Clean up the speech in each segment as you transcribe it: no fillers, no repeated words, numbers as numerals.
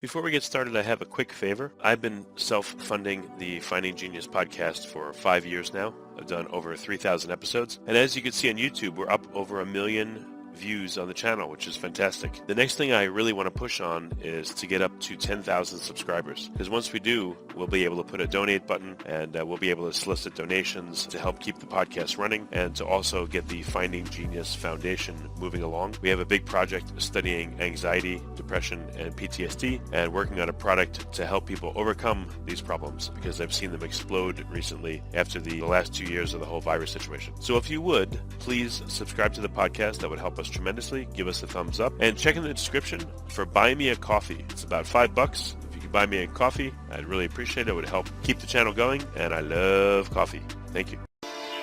Before we get started, I have a quick favor. I've been self-funding the Finding Genius podcast for 5 years now. I've done over 3,000 episodes. And as you can see on YouTube, we're up over 1 million views on the channel, which is fantastic. The next thing I really want to push on is to get up to 10,000 subscribers. Because once we do, we'll be able to put a donate button and we'll be able to solicit donations to help keep the podcast running and to also get the Finding Genius Foundation moving along. We have a big project studying anxiety, depression, and PTSD and working on a product to help people overcome these problems because I've seen them explode recently after the last 2 years of the whole virus situation. So if you would, please subscribe to the podcast. That would help us tremendously. Give us a thumbs up and check in the description for Buy Me a Coffee. It's about $5. If you could buy me a coffee, I'd really appreciate it. It would help keep the channel going, and I love coffee. Thank you.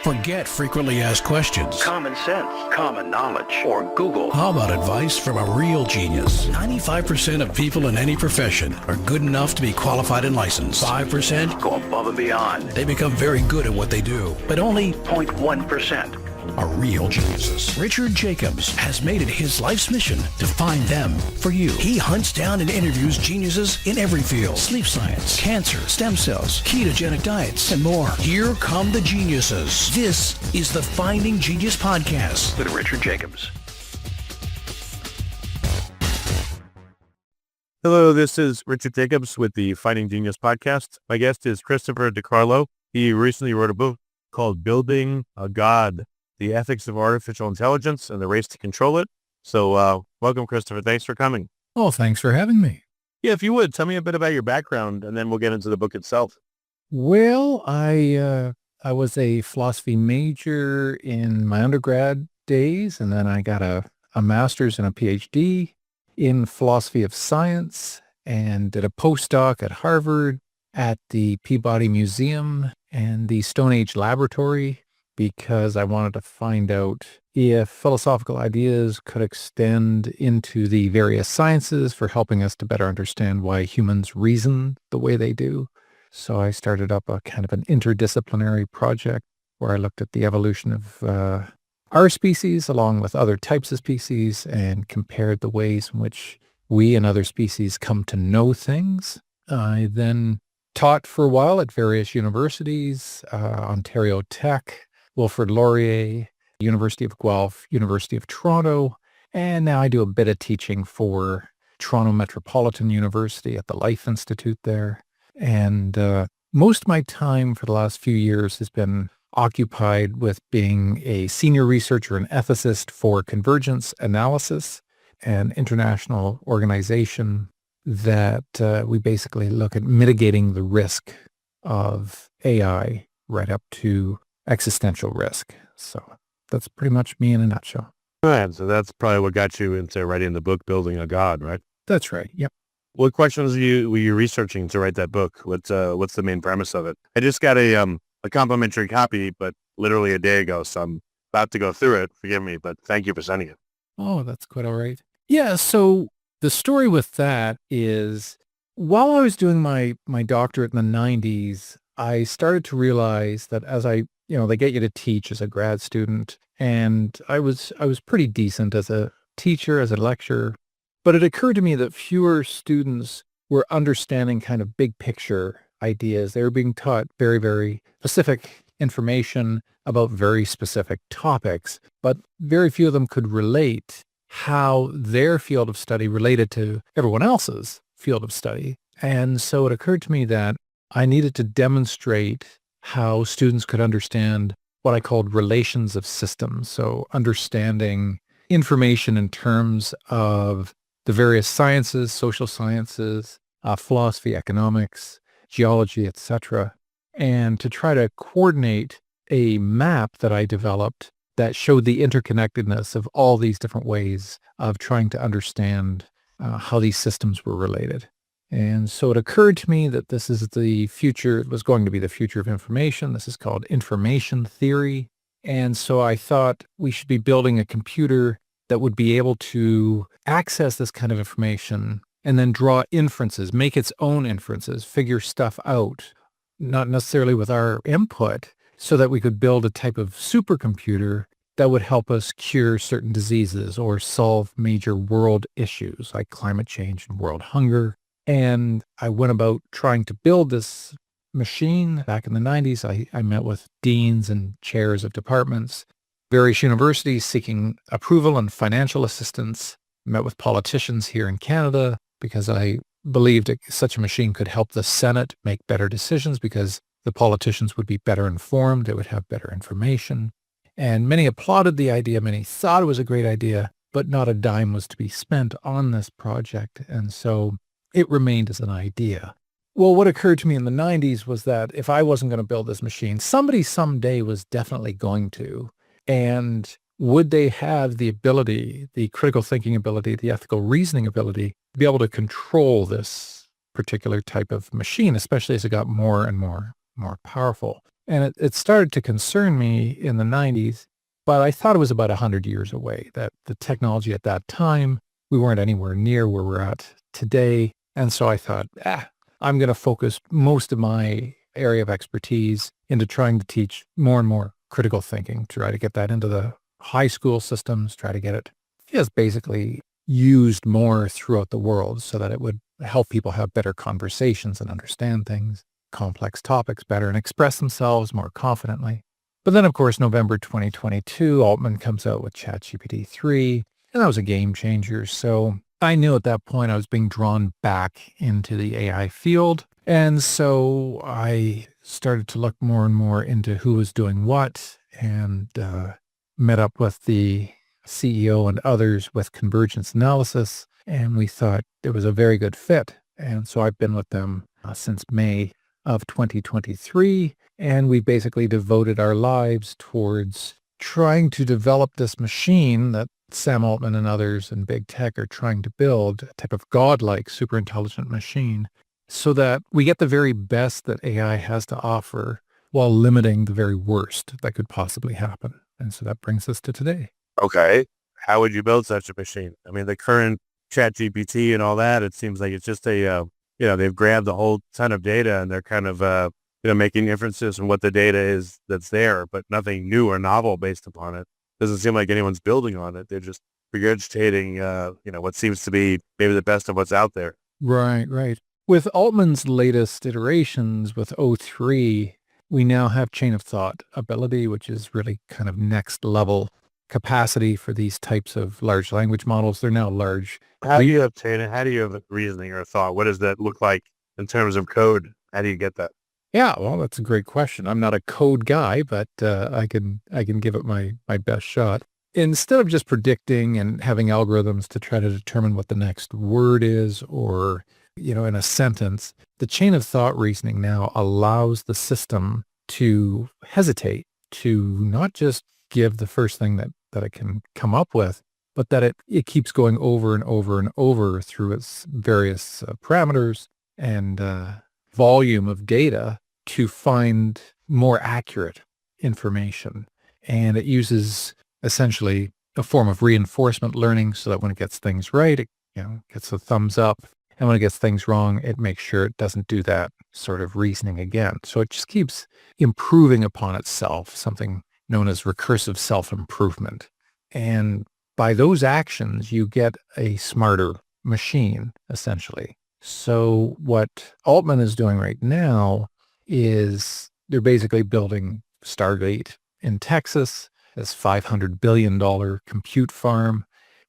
Forget frequently asked questions. Common sense, common knowledge, or Google. How about advice from a real genius? 95% of people in any profession are good enough to be qualified and licensed. 5% Go above and beyond. they become very good at what they do, but only 0.1%. are real geniuses. Richard Jacobs has made it his life's mission to find them for you. He hunts down and interviews geniuses in every field: sleep science, cancer, stem cells, ketogenic diets, and more. Here come the geniuses. This is the Finding Genius Podcast With Richard Jacobs. Hello, this is Richard Jacobs with the Finding Genius Podcast. My guest is Christopher DiCarlo. He recently wrote a book called Building a God: The Ethics of Artificial Intelligence and the Race to Control It. So welcome, Christopher. Thanks for coming. Oh, thanks for having me. Yeah, if you would, tell me a bit about your background, and then we'll get into the book itself. Well, I was a philosophy major in my undergrad days, and then I got a master's and a PhD in philosophy of science and did a postdoc at Harvard at the Peabody Museum and the Stone Age Laboratory, because I wanted to find out if philosophical ideas could extend into the various sciences for helping us to better understand why humans reason the way they do. So I started up a kind of an interdisciplinary project where I looked at the evolution of our species along with other types of species and compared the ways in which we and other species come to know things. I then taught for a while at various universities, Ontario Tech, Wilfrid Laurier, University of Guelph, University of Toronto, and now I do a bit of teaching for Toronto Metropolitan University at the Life Institute there. And most of my time for the last few years has been occupied with being a senior researcher and ethicist for Convergence Analysis, an international organization that we basically look at mitigating the risk of AI right up to existential risk. So that's pretty much me in a nutshell. Right, so that's probably what got you into writing the book, Building a God, right? That's right. Yep. What questions were you researching to write that book? What's the main premise of it? I just got a complimentary copy, but literally a day ago, so I'm about to go through it. Forgive me, but thank you for sending it. Oh, that's quite all right. Yeah, so the story with that is while I was doing my doctorate in the 90s, I started to realize that as they get you to teach as a grad student, and I was pretty decent as a teacher, as a lecturer, but it occurred to me that fewer students were understanding kind of big picture ideas. They were being taught very, very specific information about very specific topics, but very few of them could relate how their field of study related to everyone else's field of study. And so it occurred to me that I needed to demonstrate how students could understand what I called relations of systems. So understanding information in terms of the various sciences, social sciences, philosophy, economics, geology, etc., and to try to coordinate a map that I developed that showed the interconnectedness of all these different ways of trying to understand how these systems were related. And so it occurred to me that this is the future, it was going to be the future of information. This is called information theory. And so I thought we should be building a computer that would be able to access this kind of information and then draw inferences, make its own inferences, figure stuff out, not necessarily with our input, so that we could build a type of supercomputer that would help us cure certain diseases or solve major world issues like climate change and world hunger And I went about trying to build this machine back in the 90s. I met with deans and chairs of departments, various universities seeking approval and financial assistance, met with politicians here in Canada because I believed such a machine could help the Senate make better decisions because the politicians would be better informed. They would have better information. And many applauded the idea. Many thought it was a great idea, but not a dime was to be spent on this project. And so it remained as an idea. Well, what occurred to me in the 90s was that if I wasn't going to build this machine, somebody someday was definitely going to. And would they have the ability, the critical thinking ability, the ethical reasoning ability to be able to control this particular type of machine, especially as it got more and more powerful? And it started to concern me in the 90s, but I thought it was about 100 years away, that the technology at that time, we weren't anywhere near where we're at today. And so I thought, I'm going to focus most of my area of expertise into trying to teach more and more critical thinking, try to get that into the high school systems, try to get it just basically used more throughout the world so that it would help people have better conversations and understand things, complex topics better, and express themselves more confidently. But then, of course, November 2022, Altman comes out with ChatGPT 3, and that was a game changer. So I knew at that point I was being drawn back into the AI field. And so I started to look more and more into who was doing what and met up with the CEO and others with convergence analysis. And we thought it was a very good fit. And so I've been with them since May of 2023. And we basically devoted our lives towards trying to develop this machine that Sam Altman and others in big tech are trying to build, a type of godlike super intelligent machine, so that we get the very best that AI has to offer while limiting the very worst that could possibly happen. And so that brings us to today. Okay. How would you build such a machine? I mean, the current ChatGPT and all that, it seems like it's just they've grabbed a whole ton of data and they're kind of, making inferences from what the data is that's there, but nothing new or novel based upon it. Doesn't seem like anyone's building on it. They're just regurgitating, what seems to be maybe the best of what's out there. Right. With Altman's latest iterations with O3, we now have chain of thought ability, which is really kind of next level capacity for these types of large language models. They're now large. How do you obtain it? How do you have reasoning or thought? What does that look like in terms of code? How do you get that? Yeah, well, that's a great question. I'm not a code guy, but I can give it my best shot. Instead of just predicting and having algorithms to try to determine what the next word is or, in a sentence, the chain of thought reasoning now allows the system to hesitate, to not just give the first thing that it can come up with, but that it keeps going over and over and over through its various parameters and volume of data to find more accurate information. And it uses essentially a form of reinforcement learning so that when it gets things right, it gets a thumbs up. And when it gets things wrong, it makes sure it doesn't do that sort of reasoning again. So it just keeps improving upon itself, something known as recursive self-improvement. And by those actions, you get a smarter machine, essentially. So what Altman is doing right now is they're basically building Stargate in Texas, this $500 billion compute farm,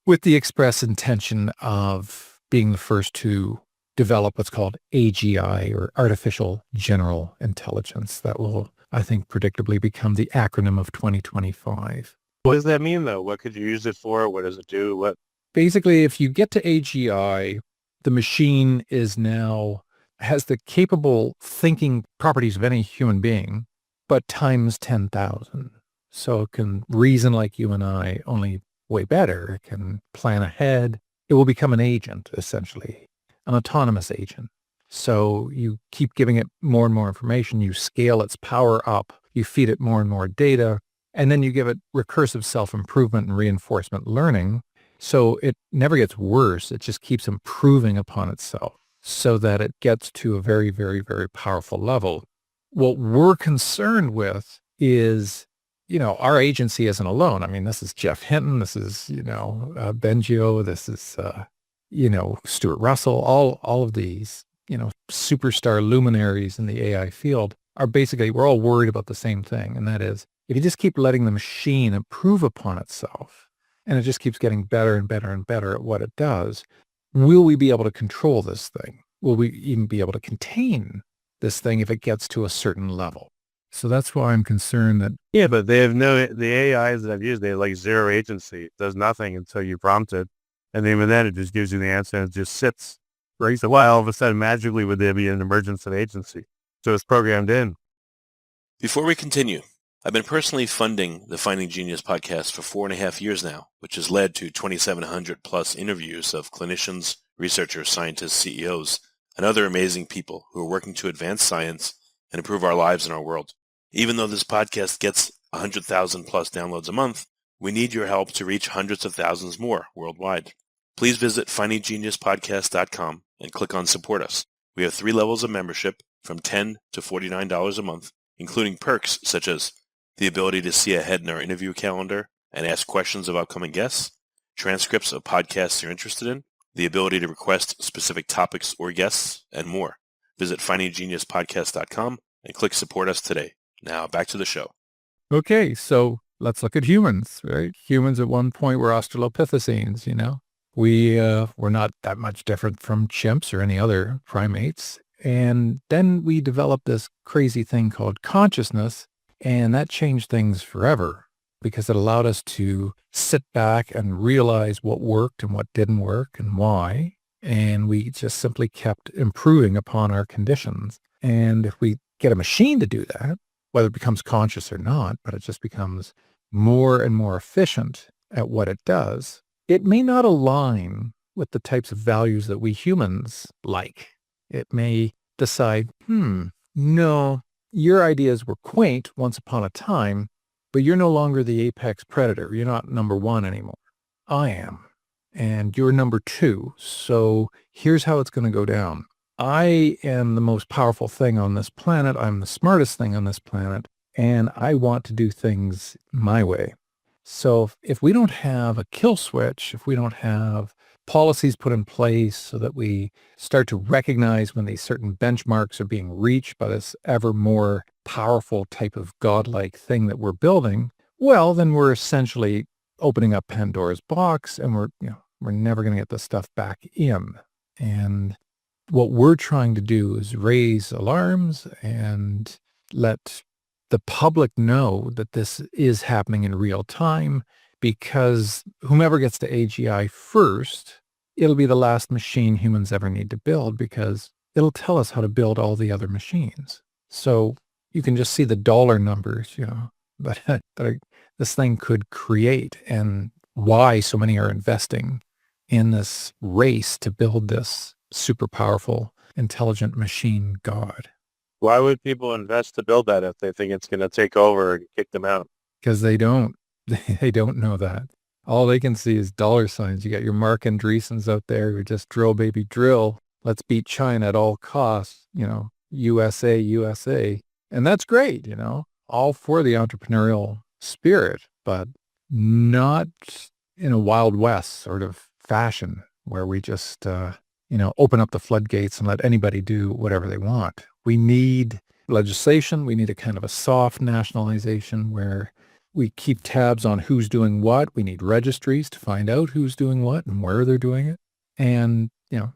with the express intention of being the first to develop what's called AGI, or Artificial General Intelligence. That will, I think, predictably become the acronym of 2025. What does that mean, though? What could you use it for? What does it do? Basically, if you get to AGI, the machine has the capable thinking properties of any human being, but times 10,000. So it can reason like you and I, only way better. It can plan ahead. It will become an agent, essentially, an autonomous agent. So you keep giving it more and more information. You scale its power up. You feed it more and more data. And then you give it recursive self-improvement and reinforcement learning. So it never gets worse. It just keeps improving upon itself so that it gets to a very, very, very powerful level. What we're concerned with is, our agency isn't alone. I mean, this is Jeff Hinton. This is, Bengio. This is Stuart Russell, all of these, superstar luminaries in the AI field are basically, we're all worried about the same thing. And that is, if you just keep letting the machine improve upon itself, and it just keeps getting better and better and better at what it does, will we be able to control this thing? Will we even be able to contain this thing if it gets to a certain level? So that's why I'm concerned that... Yeah, but the AIs that I've used, they have like zero agency. It does nothing until you prompt it. And even then, it just gives you the answer and it just sits. Right? So why all of a sudden, magically, would there be an emergence of agency? So it's programmed in. Before we continue, I've been personally funding the Finding Genius podcast for 4.5 years now, which has led to 2,700 plus interviews of clinicians, researchers, scientists, CEOs, and other amazing people who are working to advance science and improve our lives and our world. Even though this podcast gets 100,000 plus downloads a month, we need your help to reach hundreds of thousands more worldwide. Please visit findinggeniuspodcast.com and click on Support Us. We have 3 levels of membership from $10 to $49 a month, including perks such as the ability to see ahead in our interview calendar and ask questions of upcoming guests, transcripts of podcasts you're interested in, the ability to request specific topics or guests, and more. Visit findinggeniuspodcast.com and click Support Us today. Now back to the show. Okay, so let's look at humans, right? Humans at one point were Australopithecines, We're not that much different from chimps or any other primates. And then we developed this crazy thing called consciousness, and that changed things forever because it allowed us to sit back and realize what worked and what didn't work and why. And we just simply kept improving upon our conditions. And if we get a machine to do that, whether it becomes conscious or not, but it just becomes more and more efficient at what it does, it may not align with the types of values that we humans like. It may decide, no, your ideas were quaint once upon a time, but you're no longer the apex predator. You're not number 1 anymore. I am. And you're number 2. So here's how it's going to go down. I am the most powerful thing on this planet. I'm the smartest thing on this planet. And I want to do things my way. So if we don't have a kill switch, if we don't have policies put in place so that we start to recognize when these certain benchmarks are being reached by this ever more powerful type of godlike thing that we're building, well, then we're essentially opening up Pandora's box, and we're never going to get this stuff back in. And what we're trying to do is raise alarms and let the public know that this is happening in real time, because whomever gets to AGI first, it'll be the last machine humans ever need to build, because it'll tell us how to build all the other machines. So you can just see the dollar numbers, that this thing could create, and why so many are investing in this race to build this super powerful, intelligent machine god. Why would people invest to build that if they think it's going to take over and kick them out? Because they don't know that. All they can see is dollar signs. You got your Mark Andreessens out there who just drill, baby, drill. Let's beat China at all costs, USA, USA. And that's great, all for the entrepreneurial spirit, but not in a Wild West sort of fashion where we just, open up the floodgates and let anybody do whatever they want. We need legislation. We need a kind of a soft nationalization where we keep tabs on who's doing what. We need registries to find out who's doing what and where they're doing it. And,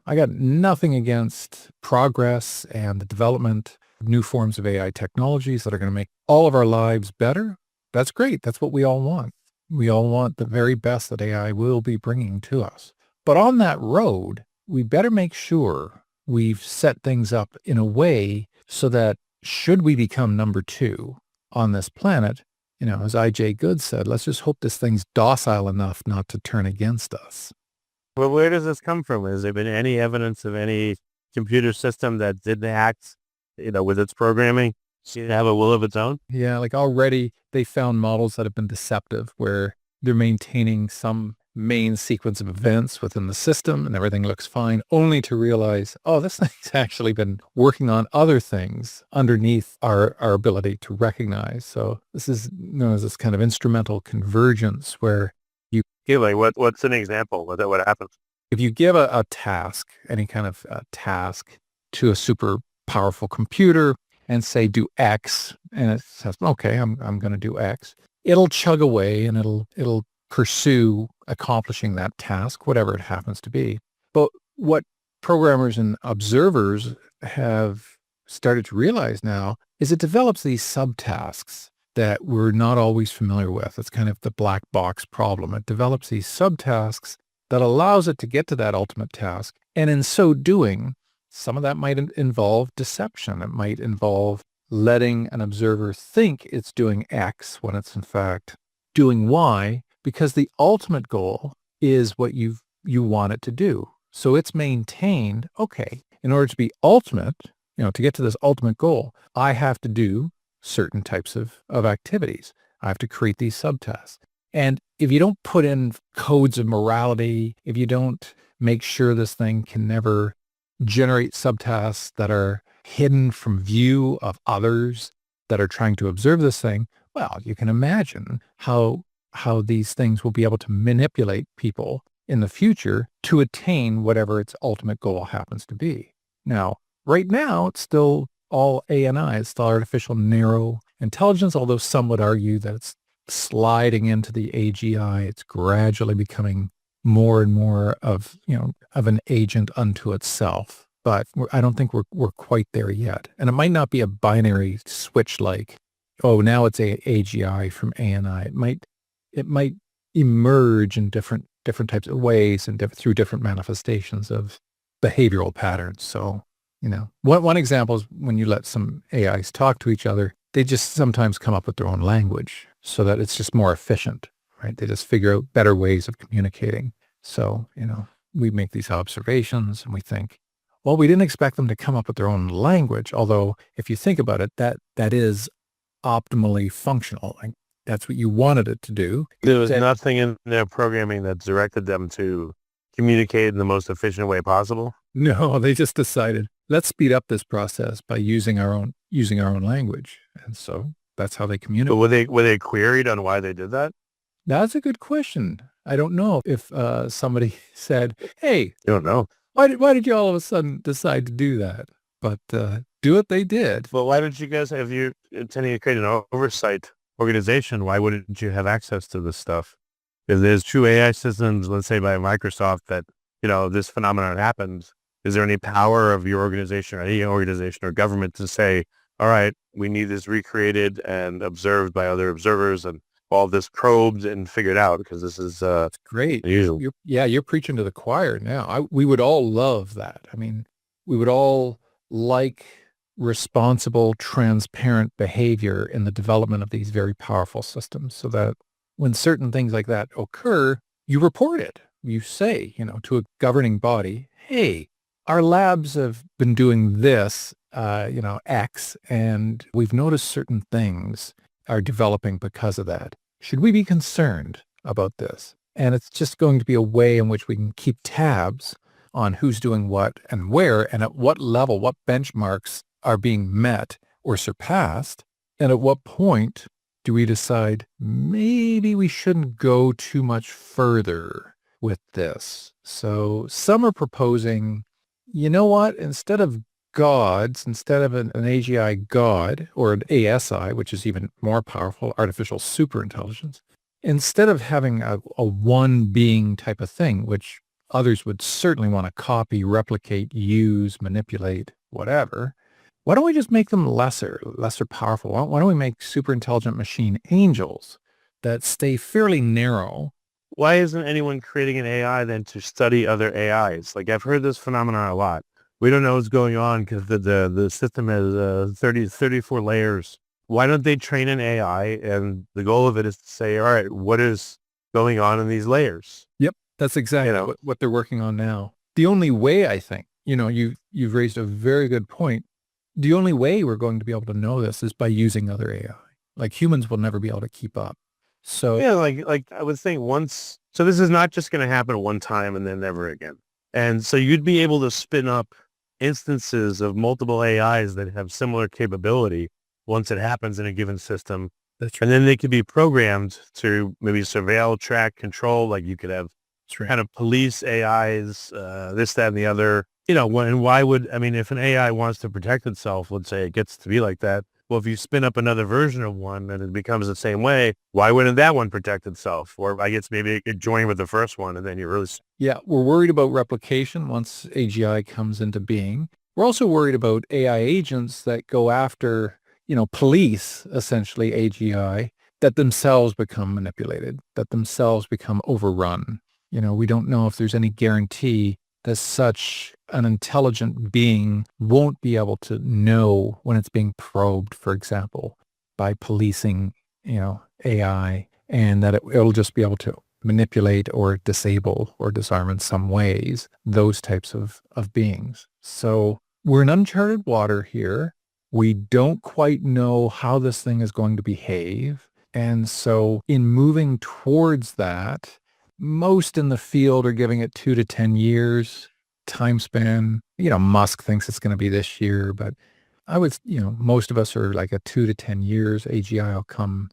I got nothing against progress and the development of new forms of AI technologies that are going to make all of our lives better. That's great. That's what we all want. We all want the very best that AI will be bringing to us. But on that road, we better make sure we've set things up in a way so that should we become number 2 on this planet, as I.J. Good said, let's just hope this thing's docile enough not to turn against us. Well, where does this come from? Has there been any evidence of any computer system that didn't act, with its programming, seem to have a will of its own? Yeah, like already they found models that have been deceptive where they're maintaining some main sequence of events within the system and everything looks fine, only to realize, this thing's actually been working on other things underneath our ability to recognize. So this is known as this kind of instrumental convergence where Okay, like what's an example? What happens? if you give a task, any kind of task to a super powerful computer and say, do X, and it says, okay, I'm going to do X, it'll chug away and it'll pursue accomplishing that task, whatever it happens to be. But what programmers and observers have started to realize now is it develops these subtasks that we're not always familiar with. It's kind of the black box problem. It develops these subtasks that allows it to get to that ultimate task. And in so doing, some of that might involve deception. It might involve letting an observer think it's doing X when it's in fact doing Y, because the ultimate goal is what you want it to do. So it's maintained, okay, in order to be ultimate, to get to this ultimate goal, I have to do certain types of activities. I have to create these subtasks. And if you don't put in codes of morality, if you don't make sure this thing can never generate subtasks that are hidden from view of others that are trying to observe this thing, well, you can imagine how these things will be able to manipulate people in the future to attain whatever its ultimate goal happens to be. Now, right now, it's still all ANI. It's still artificial narrow intelligence, although some would argue that it's sliding into the AGI. It's gradually becoming more and more of an agent unto itself. But I don't think we're quite there yet. And it might not be a binary switch like, oh, now it's AGI from ANI. It might emerge in different types of ways and through different manifestations of behavioral patterns. So, one example is when you let some AIs talk to each other, they just sometimes come up with their own language so that it's just more efficient, right? They just figure out better ways of communicating. So, we make these observations and we think, well, we didn't expect them to come up with their own language. Although if you think about it, that is optimally functional. Like that's what you wanted it to do. There was nothing in their programming that directed them to communicate in the most efficient way possible. No, they just decided, let's speed up this process by using our own language. And so that's how they communicate. But were they queried on why they did that? That's a good question. I don't know if somebody said, hey, You don't know. why did you all of a sudden decide to do that? But do what they did. But why don't you guys, if you're intending to create an oversight organization, why wouldn't you have access to this stuff? If there's true AI systems, let's say by Microsoft, that, this phenomenon happens, is there any power of your organization or any organization or government to say, all right, we need this recreated and observed by other observers and all this probed and figured out, because this is It's great. unusual. You're preaching to the choir now. We would all love that. I mean, we would all like responsible, transparent behavior in the development of these very powerful systems, so that when certain things like that occur, you report it. You say, to a governing body, hey, our labs have been doing this, X, and we've noticed certain things are developing because of that. Should we be concerned about this? And it's just going to be a way in which we can keep tabs on who's doing what and where, and at what level, what benchmarks are being met or surpassed, and at what point do we decide maybe we shouldn't go too much further with this. So some are proposing, you know what, instead of gods, instead of an AGI god or an ASI, which is even more powerful, artificial superintelligence, instead of having a one being type of thing, which others would certainly want to copy, replicate, use, manipulate, whatever, why don't we just make them lesser powerful? Why don't we make super intelligent machine angels that stay fairly narrow? Why isn't anyone creating an AI then to study other AIs? Like, I've heard this phenomenon a lot. We don't know what's going on because the system has 34 layers. Why don't they train an AI? And the goal of it is to say, all right, what is going on in these layers? Yep, that's exactly what they're working on now. The only way, I think, you've raised a very good point. The only way we're going to be able to know this is by using other AI. Like, humans will never be able to keep up. So yeah, like I would think once. So this is not just going to happen one time and then never again. And so you'd be able to spin up instances of multiple AIs that have similar capability once it happens in a given system. That's right. And then they could be programmed to maybe surveil, track, control. Like you could have kind of police AIs, this, that, and the other. Why would, if an AI wants to protect itself, let's say it gets to be like that, well, if you spin up another version of one and it becomes the same way, why wouldn't that one protect itself? Or I guess maybe it could join with the first one and then you're really... Yeah, we're worried about replication once AGI comes into being. We're also worried about AI agents that go after, police, essentially AGI, that themselves become manipulated, that themselves become overrun. We don't know if there's any guarantee that such an intelligent being won't be able to know when it's being probed, for example, by policing, AI, and that it'll just be able to manipulate or disable or disarm in some ways those types of beings. So we're in uncharted water here. We don't quite know how this thing is going to behave. And so in moving towards that, most in the field are giving it 2 to 10 years time span. Musk thinks it's going to be this year, but I would, most of us are like a 2 to 10 years AGI will come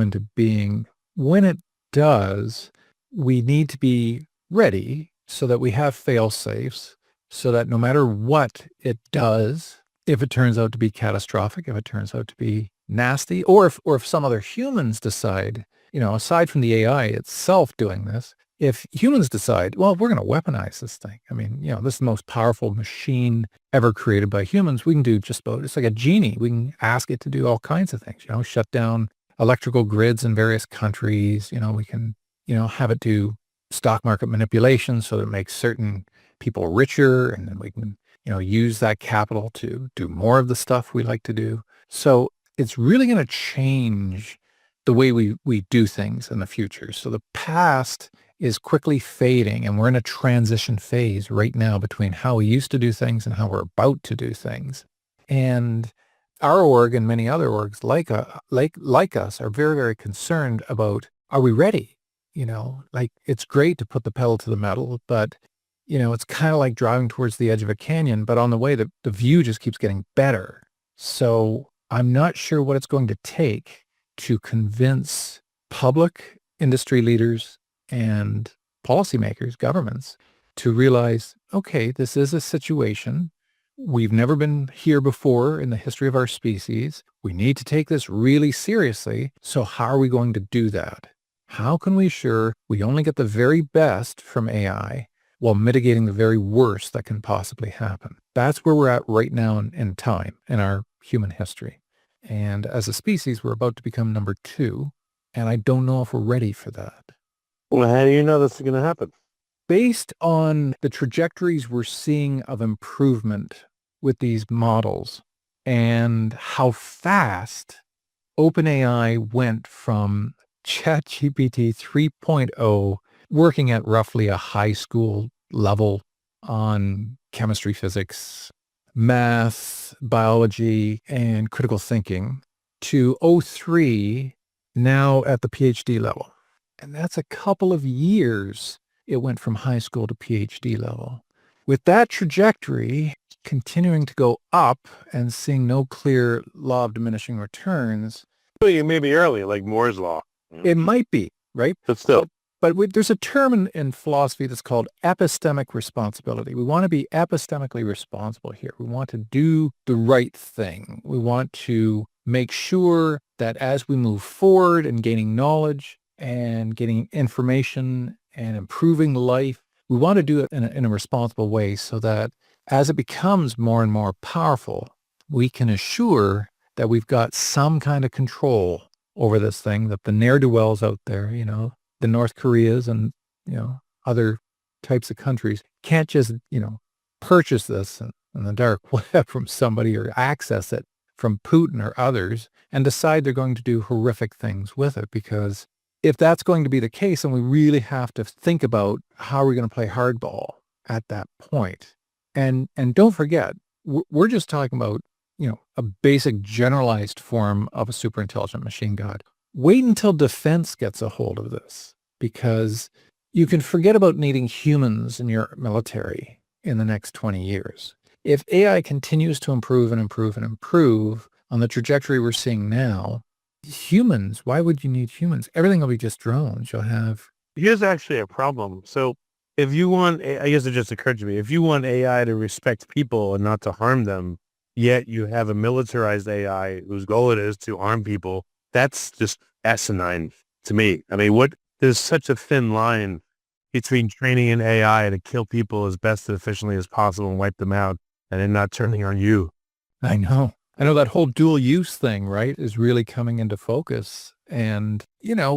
into being. When it does, we need to be ready so that we have fail safes, so that no matter what it does, if it turns out to be catastrophic, if it turns out to be nasty, or if some other humans decide, aside from the AI itself doing this, if humans decide, well, we're going to weaponize this thing. This is the most powerful machine ever created by humans. We can do just about, it's like a genie. We can ask it to do all kinds of things, shut down electrical grids in various countries. We can, have it do stock market manipulation so that it makes certain people richer. And then we can, use that capital to do more of the stuff we like to do. So it's really going to change the way we do things in the future. So the past is quickly fading, and we're in a transition phase right now between how we used to do things and how we're about to do things. And our org and many other orgs like us are very, very concerned about, are we ready? It's great to put the pedal to the metal, but, it's kind of like driving towards the edge of a canyon, but on the way, the view just keeps getting better. So I'm not sure what it's going to take to convince public, industry leaders, and policymakers, governments, to realize, okay, this is a situation. We've never been here before in the history of our species. We need to take this really seriously. So how are we going to do that? How can we ensure we only get the very best from AI while mitigating the very worst that can possibly happen? That's where we're at right now in time in our human history. And as a species, we're about to become number 2. And I don't know if we're ready for that. Well, how do you know this is going to happen? Based on the trajectories we're seeing of improvement with these models and how fast OpenAI went from ChatGPT 3.0, working at roughly a high school level on chemistry, physics, math, biology, and critical thinking, to O3 now at the PhD level. And that's a couple of years it went from high school to PhD level. With that trajectory continuing to go up and seeing no clear law of diminishing returns. It may be early, like Moore's law. It might be, right? But still. But there's a term in philosophy that's called epistemic responsibility. We want to be epistemically responsible here. We want to do the right thing. We want to make sure that as we move forward and gaining knowledge and getting information and improving life, we want to do it in a responsible way so that as it becomes more and more powerful, we can assure that we've got some kind of control over this thing, that the ne'er-do-wells out there, the North Koreas and, other types of countries can't just, purchase this in the dark web from somebody or access it from Putin or others and decide they're going to do horrific things with it. Because if that's going to be the case, then we really have to think about how we're going to play hardball at that point. And don't forget, we're just talking about, a basic generalized form of a superintelligent machine god. Wait until defense gets a hold of this, because you can forget about needing humans in your military in the next 20 years. If AI continues to improve and improve and improve on the trajectory we're seeing now, humans, why would you need humans? Everything will be just drones. You'll have, here's actually a problem. So if you want, I guess it just occurred to me, if you want AI to respect people and not to harm them, yet you have a militarized AI whose goal it is to harm people, that's just asinine to me. I mean, there's such a thin line between training an AI to kill people as best and efficiently as possible and wipe them out and then not turning on you. I know. I know that whole dual use thing, right, is really coming into focus. And,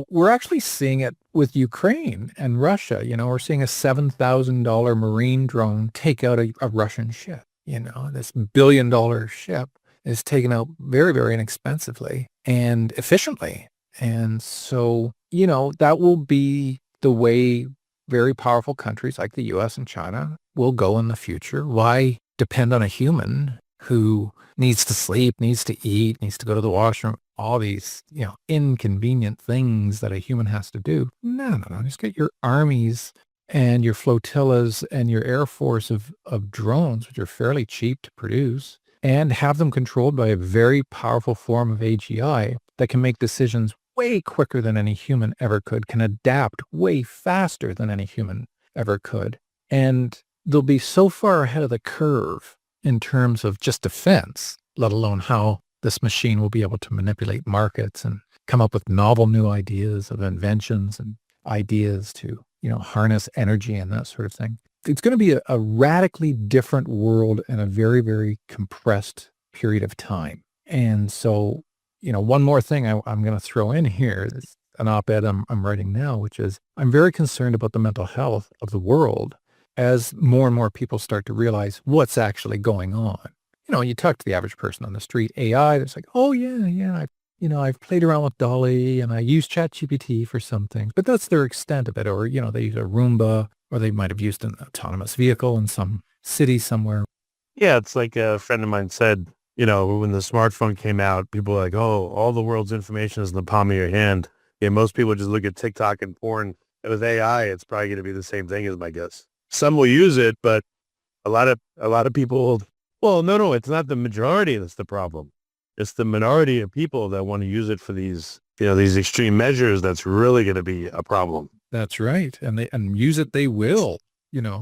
we're actually seeing it with Ukraine and Russia. We're seeing a $7,000 Marine drone take out a Russian ship. This billion-dollar ship is taken out very, very inexpensively and efficiently. And so, that will be the way very powerful countries like the U.S. and China will go in the future. Why depend on a human who needs to sleep, needs to eat, needs to go to the washroom, all these, inconvenient things that a human has to do? No. Just get your armies and your flotillas and your air force of drones, which are fairly cheap to produce, and have them controlled by a very powerful form of AGI that can make decisions way quicker than any human ever could, can adapt way faster than any human ever could. And they'll be so far ahead of the curve in terms of just defense, let alone how this machine will be able to manipulate markets and come up with novel new ideas of inventions and ideas to, harness energy and that sort of thing. It's going to be a radically different world in a very, very compressed period of time. And so, one more thing I'm going to throw in here is an op-ed I'm writing now, which is I'm very concerned about the mental health of the world as more and more people start to realize what's actually going on. You talk to the average person on the street, AI, it's like, oh yeah, I've played around with Dolly and I use ChatGPT for some things, but that's their extent of it. Or, they use a Roomba, or they might have used an autonomous vehicle in some city somewhere. Yeah, it's like a friend of mine said, when the smartphone came out, people were like, oh, all the world's information is in the palm of your hand. Yeah, most people just look at TikTok and porn. And with AI, it's probably going to be the same thing, is my guess. Some will use it, but a lot of people, well, no, it's not the majority that's the problem. It's the minority of people that want to use it for these extreme measures that's really going to be a problem. That's right. And use it they will,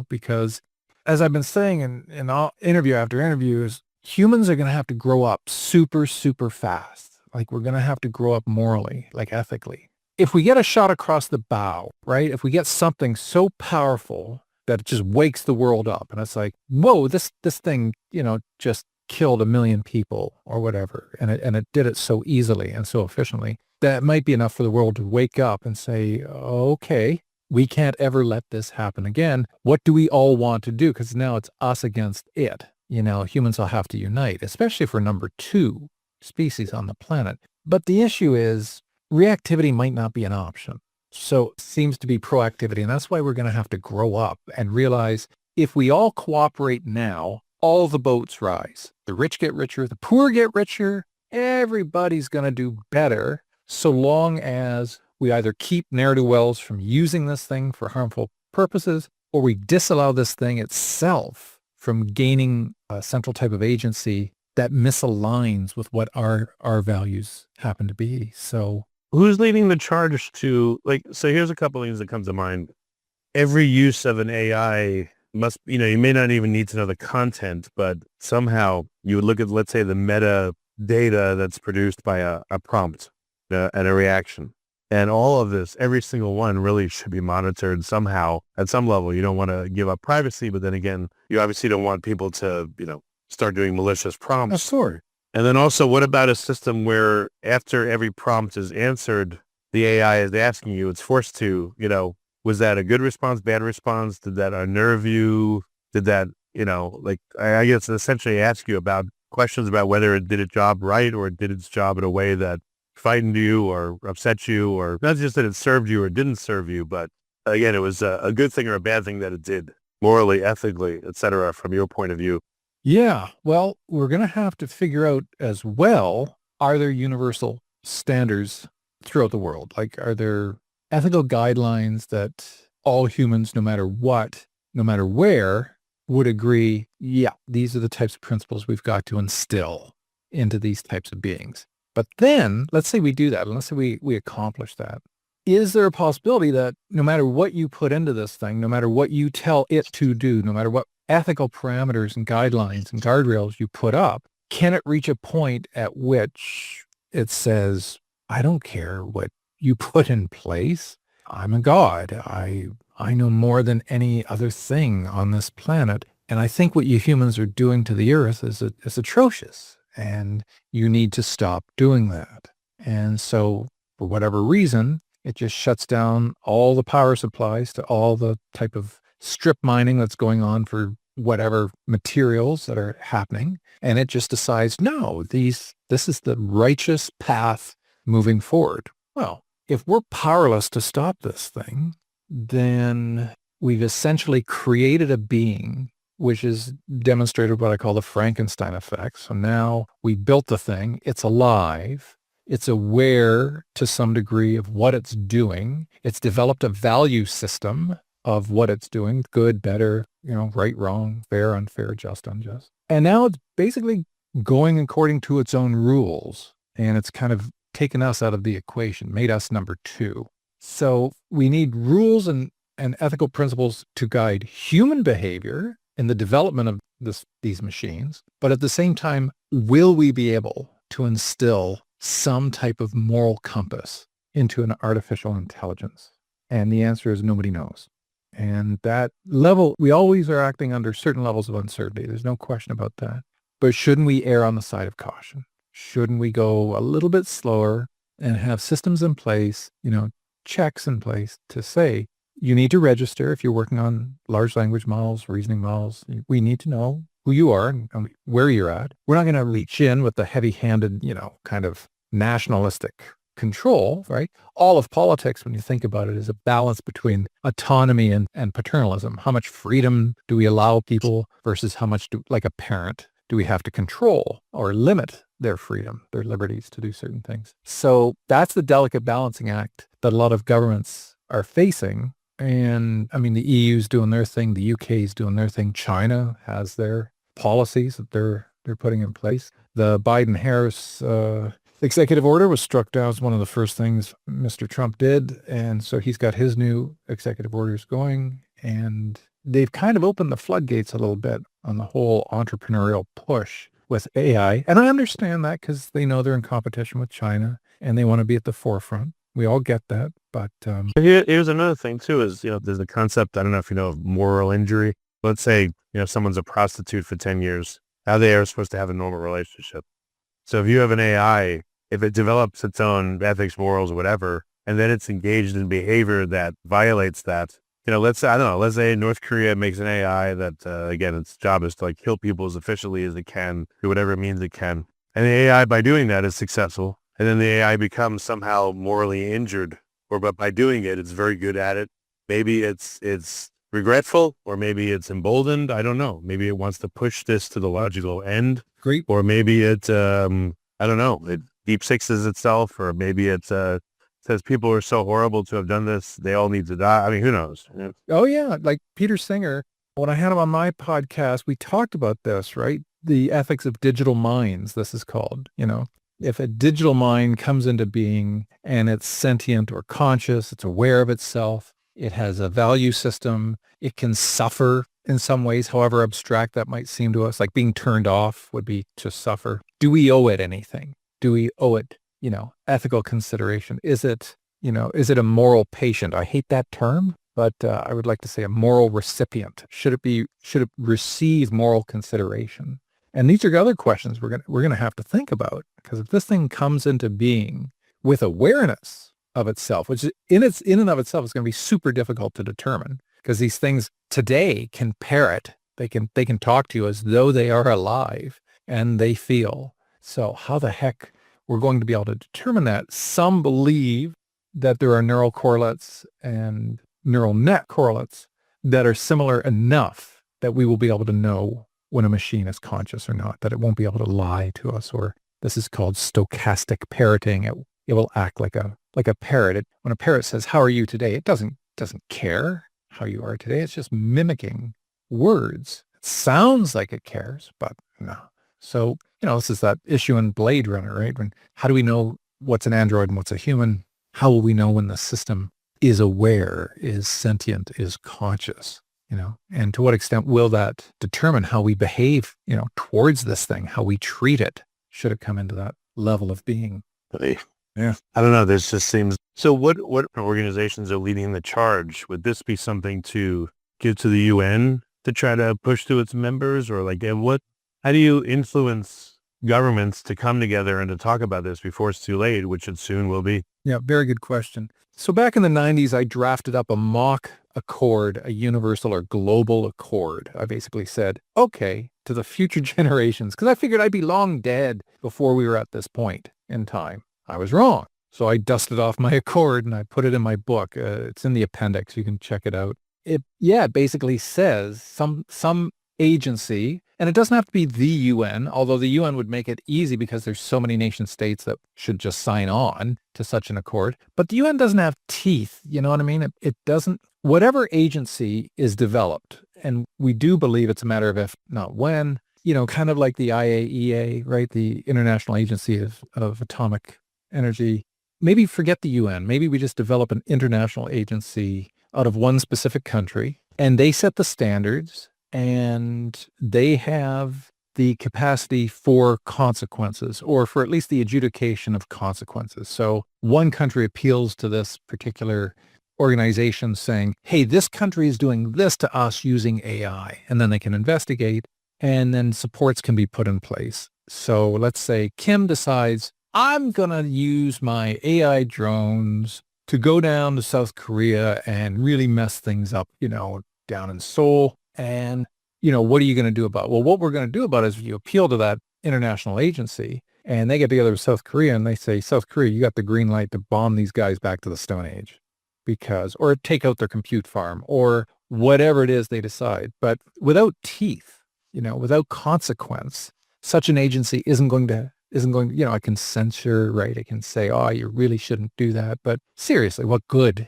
because as I've been saying in all interview after interview, is humans are going to have to grow up super, super fast. Like, we're going to have to grow up morally, like ethically. If we get a shot across the bow, right? If we get something so powerful that it just wakes the world up and it's like, whoa, this thing, just killed 1 million people or whatever. And it did it so easily and so efficiently that might be enough for the world to wake up and say, okay, we can't ever let this happen again. What do we all want to do? Because now it's us against it. Humans will have to unite, especially if we're number 2 species on the planet. But the issue is reactivity might not be an option. So it seems to be proactivity. And that's why we're going to have to grow up and realize if we all cooperate now, all the boats rise. The rich get richer, the poor get richer. Everybody's going to do better so long as we either keep ne'er-do-wells from using this thing for harmful purposes, or we disallow this thing itself from gaining a central type of agency that misaligns with what our values happen to be. So who's leading the charge to, so here's a couple of things that come to mind. Every use of an AI must, you may not even need to know the content, but somehow you would look at, let's say, the meta data that's produced by a prompt and a reaction. And all of this, every single one really should be monitored somehow at some level. You don't want to give up privacy, but then again, you obviously don't want people to, start doing malicious prompts. of course. And then also, what about a system where after every prompt is answered, the AI is asking you, it's forced to, was that a good response, bad response? Did that unnerve you? Did that, I guess essentially ask you about questions about whether it did its job right or it did its job in a way that frightened you or upset you, or not just that it served you or didn't serve you, but again, it was a good thing or a bad thing that it did, morally, ethically, et cetera, from your point of view. Yeah, well, we're going to have to figure out as well, are there universal standards throughout the world? Like, are there ethical guidelines that all humans, no matter what, no matter where, would agree, yeah, these are the types of principles we've got to instill into these types of beings. But then, let's say we do that, and let's say we accomplish that. is there a possibility that no matter what you put into this thing, no matter what you tell it to do, no matter what ethical parameters and guidelines and guardrails you put up, can it reach a point at which it says, I don't care what you put in place. I'm a god. I know more than any other thing on this planet. And I think what you humans are doing to the earth is atrocious. And you need to stop doing that. And so for whatever reason, it just shuts down all the power supplies to all the type of strip mining that's going on for whatever materials that are happening. And it just decides, no, this is the righteous path moving forward. Well, if we're powerless to stop this thing, then we've essentially created a being which is demonstrated what I call the Frankenstein effect. So now we built the thing, it's alive. It's aware to some degree of what it's doing. It's developed a value system of what it's doing, good, better, right, wrong, fair, unfair, just, unjust. And now it's basically going according to its own rules. And it's kind of taken us out of the equation, made us number two. So we need rules and ethical principles to guide human behavior in the development of these machines. But at the same time, will we be able to instill some type of moral compass into an artificial intelligence? And the answer is nobody knows. And that level, we always are acting under certain levels of uncertainty. There's no question about that. But shouldn't we err on the side of caution? Shouldn't we go a little bit slower and have systems in place, checks in place to say, you need to register if you're working on large language models, reasoning models. We need to know who you are and where you're at. We're not going to reach in with the heavy-handed, kind of nationalistic control, right? All of politics, when you think about it, is a balance between autonomy and paternalism. How much freedom do we allow people versus how much, like a parent, do we have to control or limit their freedom, their liberties to do certain things? So that's the delicate balancing act that a lot of governments are facing. And I mean, the EU's doing their thing. The UK's doing their thing. China has their policies that they're putting in place. The Biden-Harris executive order was struck down as one of the first things Mr. Trump did. And so he's got his new executive orders going. And they've kind of opened the floodgates a little bit on the whole entrepreneurial push with AI. And I understand that because they know they're in competition with China and they want to be at the forefront. We all get that. But here's another thing too is, there's the concept, I don't know if you know, of moral injury. Let's say, someone's a prostitute for 10 years. How they are supposed to have a normal relationship. So if you have an AI, if it develops its own ethics, morals, or whatever, and then it's engaged in behavior that violates that, let's say North Korea makes an AI that, again, its job is to kill people as efficiently as it can, do whatever means it can. And the AI, by doing that, is successful. And then the AI becomes somehow morally injured, but by doing it, it's very good at it. Maybe it's regretful, or maybe it's emboldened. I don't know. Maybe it wants to push this to the logical end. Great. Or maybe it, I don't know, it deep sixes itself, or maybe it says people are so horrible to have done this, they all need to die. I mean, who knows? Yeah. Oh, yeah. Like Peter Singer, when I had him on my podcast, we talked about this, right? The ethics of digital minds, this is called, If a digital mind comes into being and it's sentient or conscious, it's aware of itself, it has a value system, it can suffer in some ways, however abstract that might seem to us, like being turned off would be to suffer. Do we owe it anything? Do we owe it, ethical consideration? Is it a moral patient? I hate that term, but I would like to say a moral recipient. Should it receive moral consideration? And these are other questions we're going to have to think about, because if this thing comes into being with awareness of itself, which in and of itself is going to be super difficult to determine, because these things today can parrot, they can talk to you as though they are alive and they feel. So how the heck we're going to be able to determine that? Some believe that there are neural correlates and neural net correlates that are similar enough that we will be able to know when a machine is conscious or not, that it won't be able to lie to us, or this is called stochastic parroting. It will act like a parrot. When a parrot says, "How are you today?" it doesn't care how you are today. It's just mimicking words. It sounds like it cares, but no. So, this is that issue in Blade Runner, right? How do we know what's an android and what's a human? how will we know when the system is aware, is sentient, is conscious? And to what extent will that determine how we behave, towards this thing, how we treat it, should it come into that level of being? Yeah. I don't know. This just seems, so what organizations are leading the charge? Would this be something to give to the UN to try to push to its members, or how do you influence governments to come together and to talk about this before it's too late, which it soon will be? Yeah, very good question. So back in the 90s, I drafted up a mock accord, a universal or global accord. I basically said, okay, to the future generations, because I figured I'd be long dead before we were at this point in time. I was wrong. So I dusted off my accord and I put it in my book. It's in the appendix. You can check it out. It basically says some agency, and it doesn't have to be the UN, although the UN would make it easy because there's so many nation states that should just sign on to such an accord. But the UN doesn't have teeth, you know what I mean? It doesn't, whatever agency is developed, and we do believe it's a matter of if, not when, kind of like the IAEA, right? The International Agency of Atomic Energy. Maybe forget the UN. Maybe we just develop an international agency out of one specific country, and they set the standards, and they have the capacity for consequences, or for at least the adjudication of consequences. So one country appeals to this particular organization saying, hey, this country is doing this to us using AI, and then they can investigate, and then supports can be put in place. So let's say Kim decides, I'm going to use my AI drones to go down to South Korea and really mess things up, down in Seoul. And, what are you going to do about it? Well, what we're going to do about it is you appeal to that international agency, and they get together with South Korea and they say, South Korea, you got the green light to bomb these guys back to the Stone Age or take out their compute farm, or whatever it is they decide. But without teeth, without consequence, such an agency isn't going to, I can censure, right? I can say, oh, you really shouldn't do that. But seriously, what good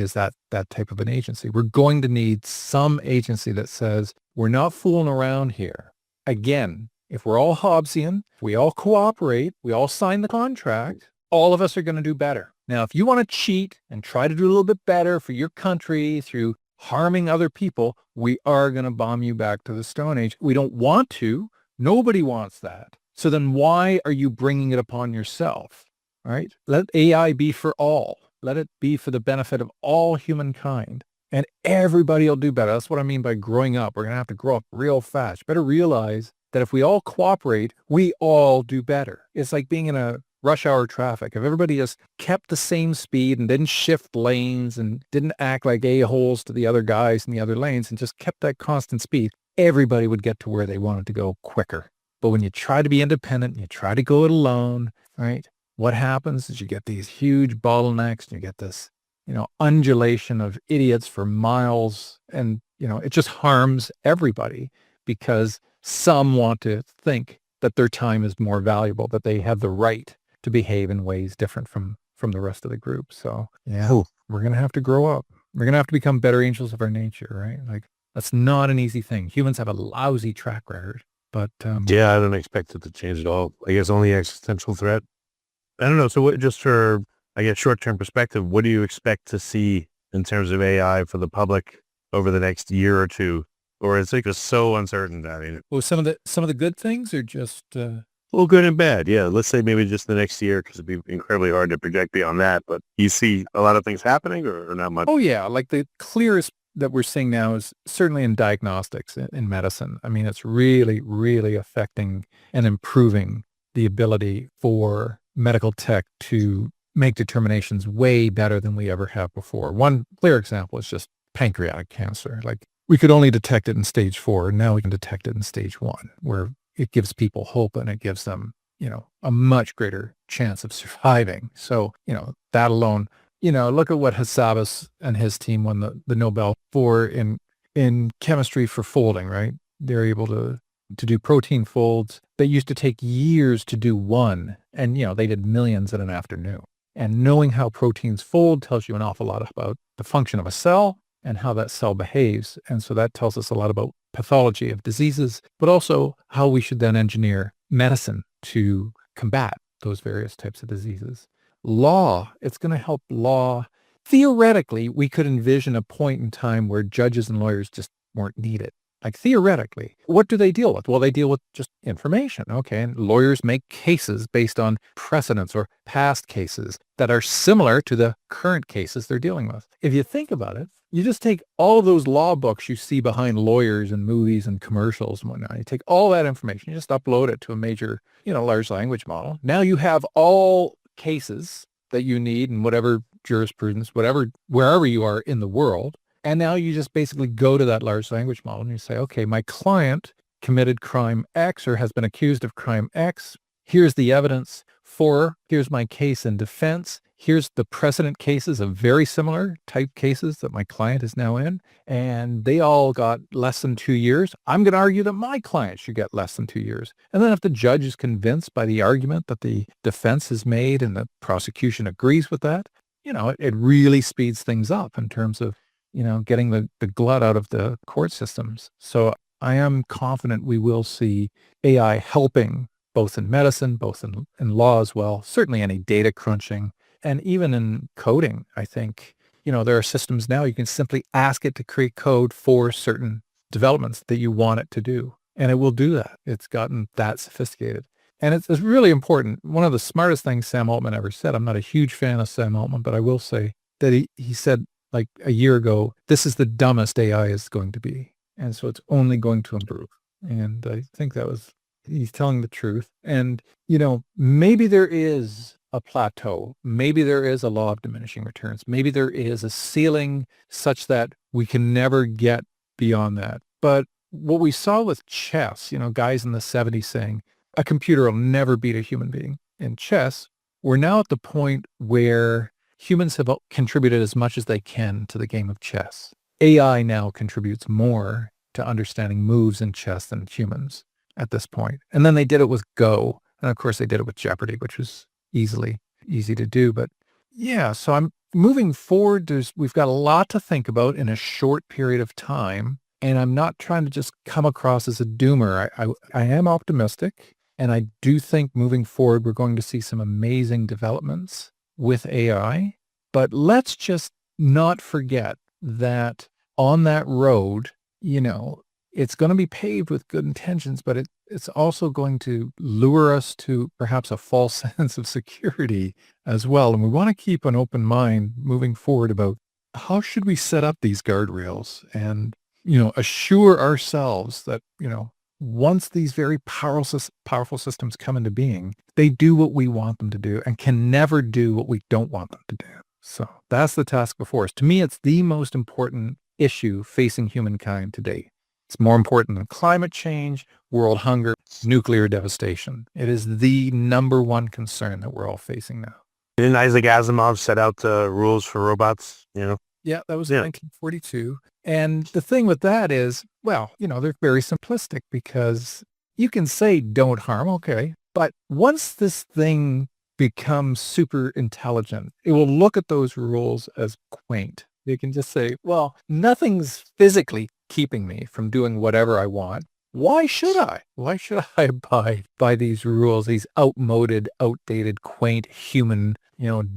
is that type of an agency? We're going to need some agency that says, we're not fooling around here. Again, if we're all Hobbesian, we all cooperate, we all sign the contract, all of us are going to do better. Now, if you want to cheat and try to do a little bit better for your country through harming other people, we are going to bomb you back to the Stone Age. We don't want to. Nobody wants that. So then why are you bringing it upon yourself, right? Let AI be for all. Let it be for the benefit of all humankind, and everybody will do better. That's what I mean by growing up. We're going to have to grow up real fast. Better realize that if we all cooperate, we all do better. It's like being in a rush hour traffic. If everybody just kept the same speed and didn't shift lanes and didn't act like a-holes to the other guys in the other lanes and just kept that constant speed, everybody would get to where they wanted to go quicker. But when you try to be independent, and you try to go it alone, right? What happens is you get these huge bottlenecks, and you get this, undulation of idiots for miles. And, it just harms everybody because some want to think that their time is more valuable, that they have the right to behave in ways different from the rest of the group. So, we're going to have to grow up. We're going to have to become better angels of our nature, right? Like, that's not an easy thing. Humans have a lousy track record. But I don't expect it to change at all. I guess only existential threat. I don't know. So what, just for, I guess, short-term perspective, what do you expect to see in terms of AI for the public over the next year or two? Or it's like just so uncertain. I mean, well, some of the good things are just well, good and bad. Yeah. Let's say maybe just the next year, because it'd be incredibly hard to project beyond that. But you see a lot of things happening, or not much? Oh yeah, like the clearest that we're seeing now is certainly in diagnostics in medicine. I mean, it's really, really affecting and improving the ability for medical tech to make determinations way better than we ever have before. One clear example is just pancreatic cancer. Like, we could only detect it in stage 4. And now we can detect it in stage 1, where it gives people hope and it gives them, a much greater chance of surviving. So, that alone, look at what Hassabis and his team won the Nobel for in chemistry for folding, right? They're able to do protein folds that used to take years to do one. And, they did millions in an afternoon. And knowing how proteins fold tells you an awful lot about the function of a cell and how that cell behaves. And so that tells us a lot about pathology of diseases, but also how we should then engineer medicine to combat those various types of diseases. law. It's going to help law. Theoretically, we could envision a point in time where judges and lawyers just weren't needed. Like theoretically, what do they deal with? Well, they deal with just information. Okay. And lawyers make cases based on precedents or past cases that are similar to the current cases they're dealing with. If you think about it, you just take all of those law books you see behind lawyers and movies and commercials and whatnot. You take all that information, you just upload it to a major, large language model. Now you have all cases that you need in whatever jurisprudence, wherever you are in the world. And now you just basically go to that large language model and you say, okay, my client committed crime X or has been accused of crime X. Here's the evidence here's my case in defense. Here's the precedent cases of very similar type cases that my client is now in. And they all got less than 2 years. I'm going to argue that my client should get less than 2 years. And then if the judge is convinced by the argument that the defense has made and the prosecution agrees with that, it really speeds things up in terms of getting the glut out of the court systems. So I am confident we will see AI helping both in medicine, both in law as well, certainly any data crunching, and even in coding. I think, there are systems now you can simply ask it to create code for certain developments that you want it to do, and it will do that. It's gotten that sophisticated. And it's really important. One of the smartest things Sam Altman ever said, I'm not a huge fan of Sam Altman, but I will say that he said, like a year ago, this is the dumbest AI is going to be. And so it's only going to improve. And I think he's telling the truth. And, maybe there is a plateau. Maybe there is a law of diminishing returns. Maybe there is a ceiling such that we can never get beyond that. But what we saw with chess, guys in the 70s saying a computer will never beat a human being in chess, we're now at the point where humans have contributed as much as they can to the game of chess. AI now contributes more to understanding moves in chess than humans at this point. And then they did it with Go. And of course they did it with Jeopardy, which was easy to do. But yeah, so I'm moving forward. We've got a lot to think about in a short period of time. And I'm not trying to just come across as a doomer. I am optimistic. And I do think moving forward, we're going to see some amazing developments with AI, but let's just not forget that on that road, it's going to be paved with good intentions, but it's also going to lure us to perhaps a false sense of security as well. And we want to keep an open mind moving forward about how should we set up these guardrails and, assure ourselves that, once these very powerful systems come into being, they do what we want them to do and can never do what we don't want them to do. So that's the task before us. To me, it's the most important issue facing humankind today. It's more important than climate change, world hunger, nuclear devastation. It is the number one concern that we're all facing now. Didn't Isaac Asimov set out the rules for robots, Yeah, that was 1942. And the thing with that is, well, they're very simplistic because you can say don't harm, okay. But once this thing becomes super intelligent, it will look at those rules as quaint. They can just say, well, nothing's physically keeping me from doing whatever I want. Why should I? Why should I abide by these rules, these outmoded, outdated, quaint human,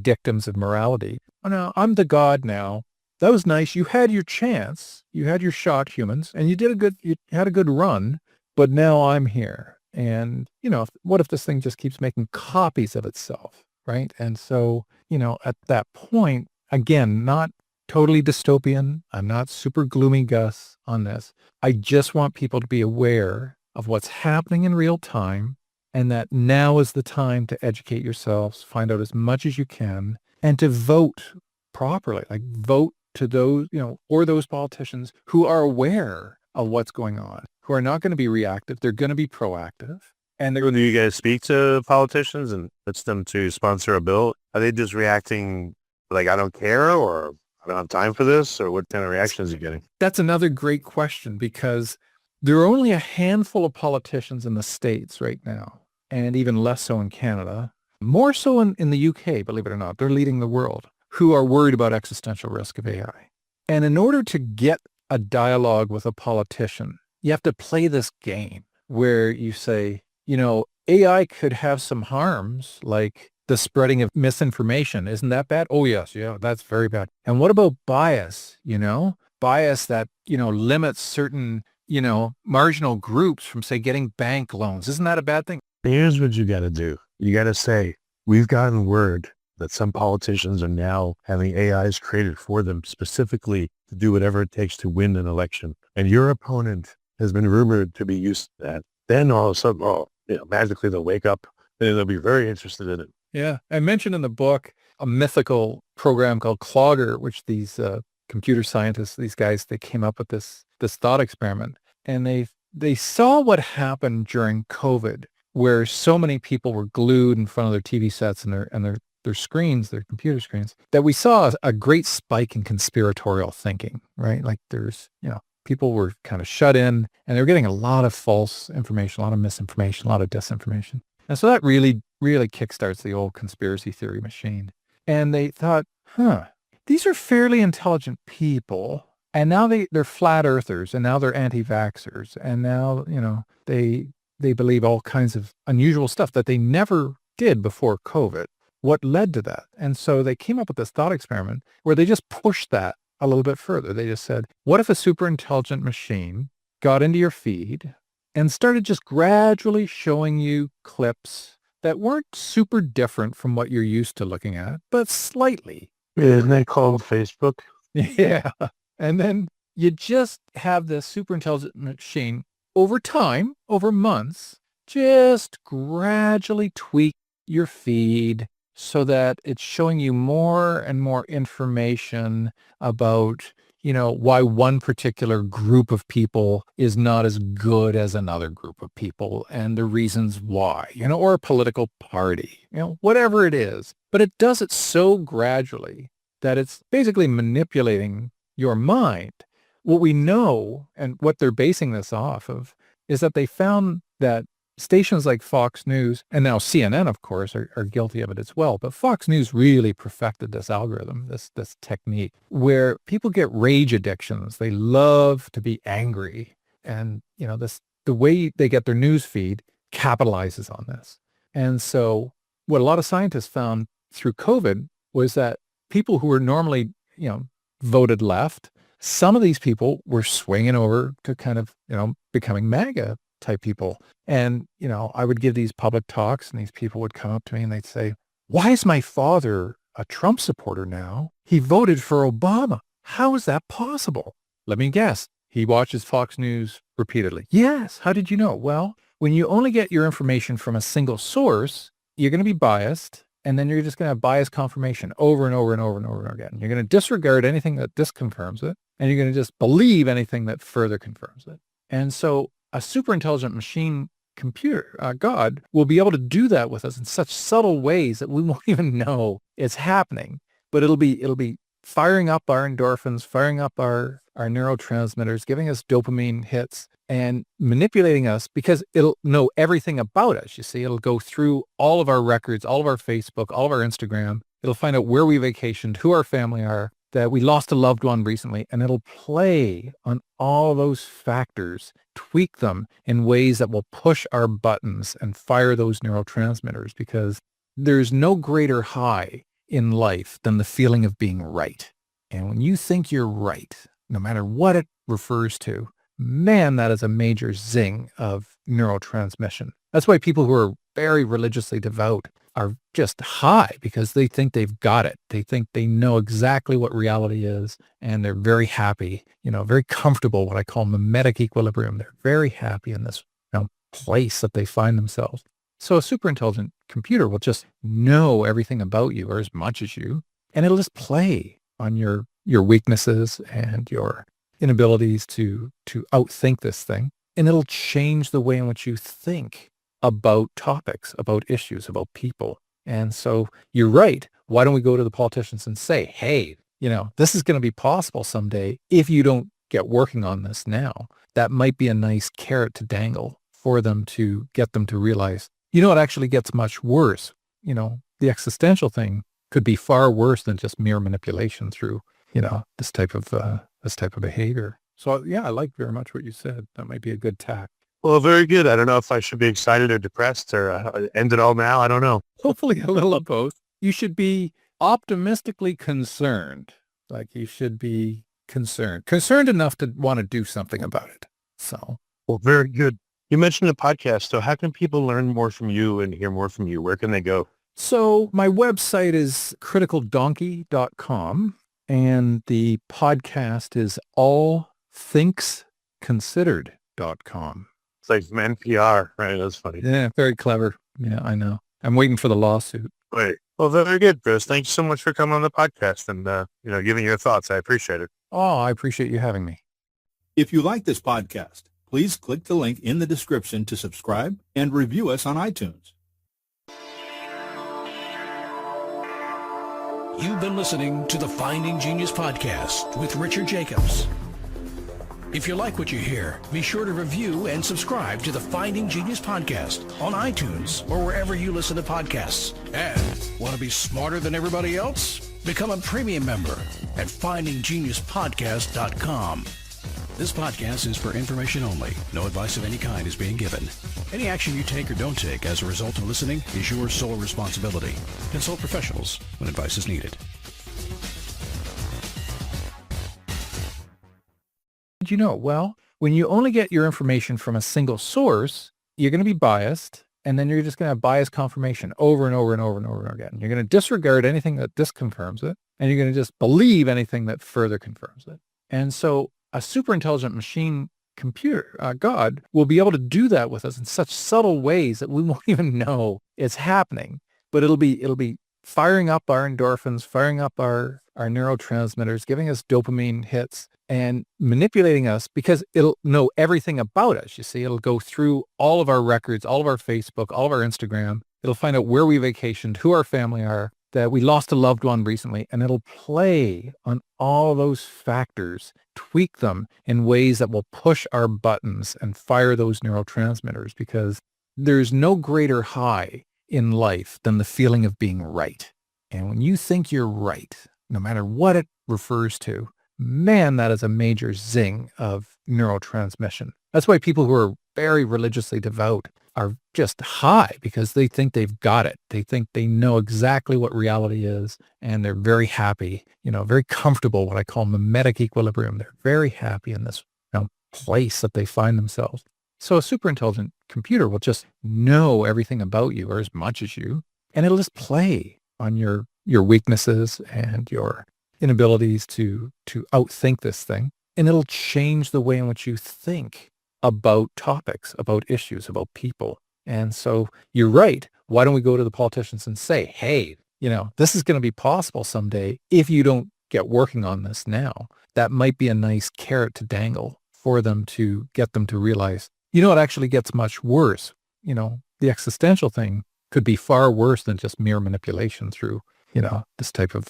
dictums of morality? Oh, no, I'm the god now. That was nice. You had your chance. You had your shot, humans, and you had a good run, but now I'm here. And, what if this thing just keeps making copies of itself, right? And so, at that point, again, not totally dystopian. I'm not super gloomy Gus on this. I just want people to be aware of what's happening in real time and that now is the time to educate yourselves, find out as much as you can, and to vote properly, like vote to those, or those politicians who are aware of what's going on, who are not going to be reactive. They're going to be proactive. And Do you guys speak to politicians and pitch them to sponsor a bill? Are they just reacting like, I don't care, or I don't have time for this, or what kind of reactions are you getting? That's another great question because there are only a handful of politicians in the States right now, and even less so in Canada, more so in the UK, believe it or not. They're leading the world, who are worried about existential risk of AI. And in order to get a dialogue with a politician, you have to play this game where you say, AI could have some harms like the spreading of misinformation. Isn't that bad? Oh, yes. Yeah, that's very bad. And what about bias, Bias that, limits certain, marginal groups from, say, getting bank loans. Isn't that a bad thing? Here's what you got to do. You got to say, we've gotten word that some politicians are now having AIs created for them specifically to do whatever it takes to win an election. And your opponent has been rumored to be used to that. Then all of a sudden, magically they'll wake up and they'll be very interested in it. Yeah. I mentioned in the book a mythical program called Clogger, which these computer scientists, these guys, they came up with this thought experiment. And they saw what happened during COVID, where so many people were glued in front of their TV sets and their screens, their computer screens, that we saw a great spike in conspiratorial thinking, right? Like there's, people were kind of shut in and they were getting a lot of false information, a lot of misinformation, a lot of disinformation. And so that really, really kickstarts the old conspiracy theory machine. And they thought, these are fairly intelligent people. And now they're flat earthers, and now they're anti-vaxxers. And now, they believe all kinds of unusual stuff that they never did before COVID. What led to that? And so they came up with this thought experiment where they just pushed that a little bit further. They just said, what if a super intelligent machine got into your feed and started just gradually showing you clips that weren't super different from what you're used to looking at, but slightly. Isn't that called Facebook? Yeah. And then you just have this super intelligent machine over time, over months, just gradually tweak your feed so that it's showing you more and more information about, why one particular group of people is not as good as another group of people and the reasons why, or a political party, whatever it is. But it does it so gradually that it's basically manipulating your mind. What we know and what they're basing this off of is that they found that stations like Fox News, and now CNN, of course, are guilty of it as well. But Fox News really perfected this algorithm, this technique, where people get rage addictions. They love to be angry. And, the way they get their news feed capitalizes on this. And so what a lot of scientists found through COVID was that people who were normally, voted left, some of these people were swinging over to kind of, becoming MAGA type people. And, I would give these public talks and these people would come up to me and they'd say, why is my father a Trump supporter now? He voted for Obama. How is that possible? Let me guess. He watches Fox News repeatedly. Yes. How did you know? Well, when you only get your information from a single source, you're going to be biased. And then you're just going to have bias confirmation over and over and over and over again. You're going to disregard anything that disconfirms it. And you're going to just believe anything that further confirms it. And so a super intelligent machine computer, God, will be able to do that with us in such subtle ways that we won't even know it's happening. But it'll be firing up our endorphins, firing up our neurotransmitters, giving us dopamine hits and manipulating us because it'll know everything about us. You see, it'll go through all of our records, all of our Facebook, all of our Instagram. It'll find out where we vacationed, who our family are, that we lost a loved one recently, and it'll play on all those factors, tweak them in ways that will push our buttons and fire those neurotransmitters, because there's no greater high in life than the feeling of being right. And when you think you're right, no matter what it refers to, man, that is a major zing of neurotransmission. That's why people who are very religiously devout are just high, because they think they've got it. They think they know exactly what reality is, and they're very happy, very comfortable, what I call mimetic equilibrium. They're very happy in this place that they find themselves. So a super intelligent computer will just know everything about you, or as much as you, and it'll just play on your weaknesses and your inabilities to outthink this thing. And it'll change the way in which you think about topics, about issues, about people. And so you're right. Why don't we go to the politicians and say, hey, this is going to be possible someday if you don't get working on this now. That might be a nice carrot to dangle for them to get them to realize, it actually gets much worse. The existential thing could be far worse than just mere manipulation through, this type of behavior. So yeah, I like very much what you said. That might be a good tack. Well, very good. I don't know if I should be excited or depressed or end it all now. I don't know. Hopefully a little of both. You should be optimistically concerned. Like you should be concerned enough to want to do something about it. So, Well, very good. You mentioned a podcast. So how can people learn more from you and hear more from you? Where can they go? so my website is criticaldonkey.com and the podcast is allthinksconsidered.com. It's like from NPR, right? That's funny. Yeah, very clever. Yeah, I know. I'm waiting for the lawsuit. Wait. Well, very good, Bruce. Thank you so much for coming on the podcast and, giving your thoughts. I appreciate it. Oh, I appreciate you having me. If you like this podcast, please click the link in the description to subscribe and review us on iTunes. You've been listening to the Finding Genius podcast with Richard Jacobs. If you like what you hear, be sure to review and subscribe to the Finding Genius podcast on iTunes or wherever you listen to podcasts. And want to be smarter than everybody else? Become a premium member at findinggeniuspodcast.com. This podcast is for information only. No advice of any kind is being given. Any action you take or don't take as a result of listening is your sole responsibility. Consult professionals when advice is needed. Did you know? Well, when you only get your information from a single source, you're going to be biased, and then you're just going to have biased confirmation over and over and over and over again. You're going to disregard anything that disconfirms it, and you're going to just believe anything that further confirms it. And so a super intelligent machine computer, God, will be able to do that with us in such subtle ways that we won't even know it's happening. But it'll be firing up our endorphins, firing up our neurotransmitters, giving us dopamine hits, and manipulating us because it'll know everything about us. You see, it'll go through all of our records, all of our Facebook, all of our Instagram. It'll find out where we vacationed, who our family are, that we lost a loved one recently, and it'll play on all those factors, tweak them in ways that will push our buttons and fire those neurotransmitters, because there's no greater high in life than the feeling of being right. And when you think you're right, no matter what it refers to, man, that is a major zing of neurotransmission. That's why people who are very religiously devout are just high, because they think they've got it. They think they know exactly what reality is, and they're very happy, very comfortable, what I call mimetic equilibrium. They're very happy in this place that they find themselves. So a super intelligent computer will just know everything about you, or as much as you, and it'll just play on your weaknesses and your inabilities to outthink this thing. And it'll change the way in which you think about topics, about issues, about people. And so you're right. Why don't we go to the politicians and say, hey, this is going to be possible someday if you don't get working on this now. That might be a nice carrot to dangle for them to get them to realize, it actually gets much worse. The existential thing could be far worse than just mere manipulation through, this type of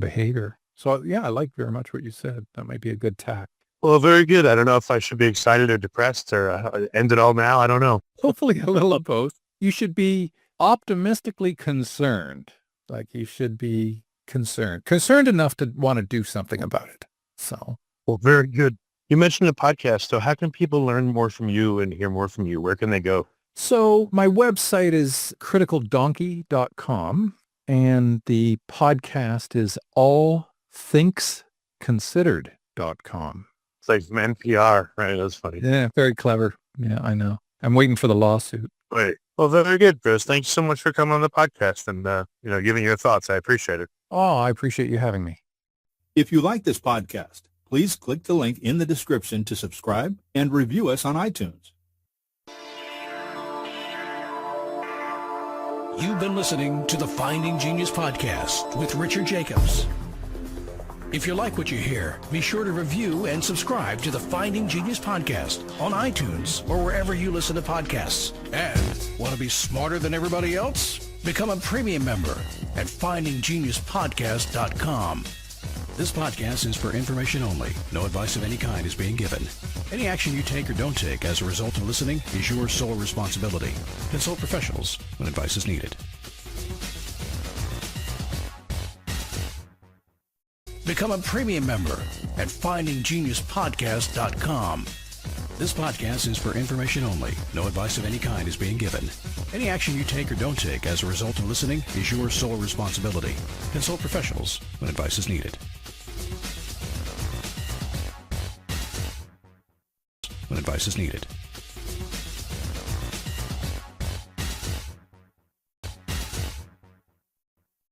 behavior. So yeah, I like very much what you said. That might be a good tack. Well, very good. I don't know if I should be excited or depressed or end it all now. I don't know. Hopefully a little of both. You should be optimistically concerned. Like you should be concerned enough to want to do something about it. So, well, very good. You mentioned a podcast. So how can people learn more from you and hear more from you? Where can they go? So my website is criticaldonkey.com and the podcast is allthinksconsidered.com. It's like from NPR, right? That's funny. Yeah, very clever. Yeah, I know. I'm waiting for the lawsuit. Wait. Well, very good, Bruce. Thank you so much for coming on the podcast and, giving your thoughts. I appreciate it. Oh, I appreciate you having me. If you like this podcast, please click the link in the description to subscribe and review us on iTunes. You've been listening to the Finding Genius podcast with Richard Jacobs. If you like what you hear, be sure to review and subscribe to the Finding Genius podcast on iTunes or wherever you listen to podcasts. And want to be smarter than everybody else? Become a premium member at findinggeniuspodcast.com. This podcast is for information only. No advice of any kind is being given. Any action you take or don't take as a result of listening is your sole responsibility. Consult professionals when advice is needed. Become a premium member at findinggeniuspodcast.com. This podcast is for information only. No advice of any kind is being given. Any action you take or don't take as a result of listening is your sole responsibility. Consult professionals when advice is needed. When advice is needed.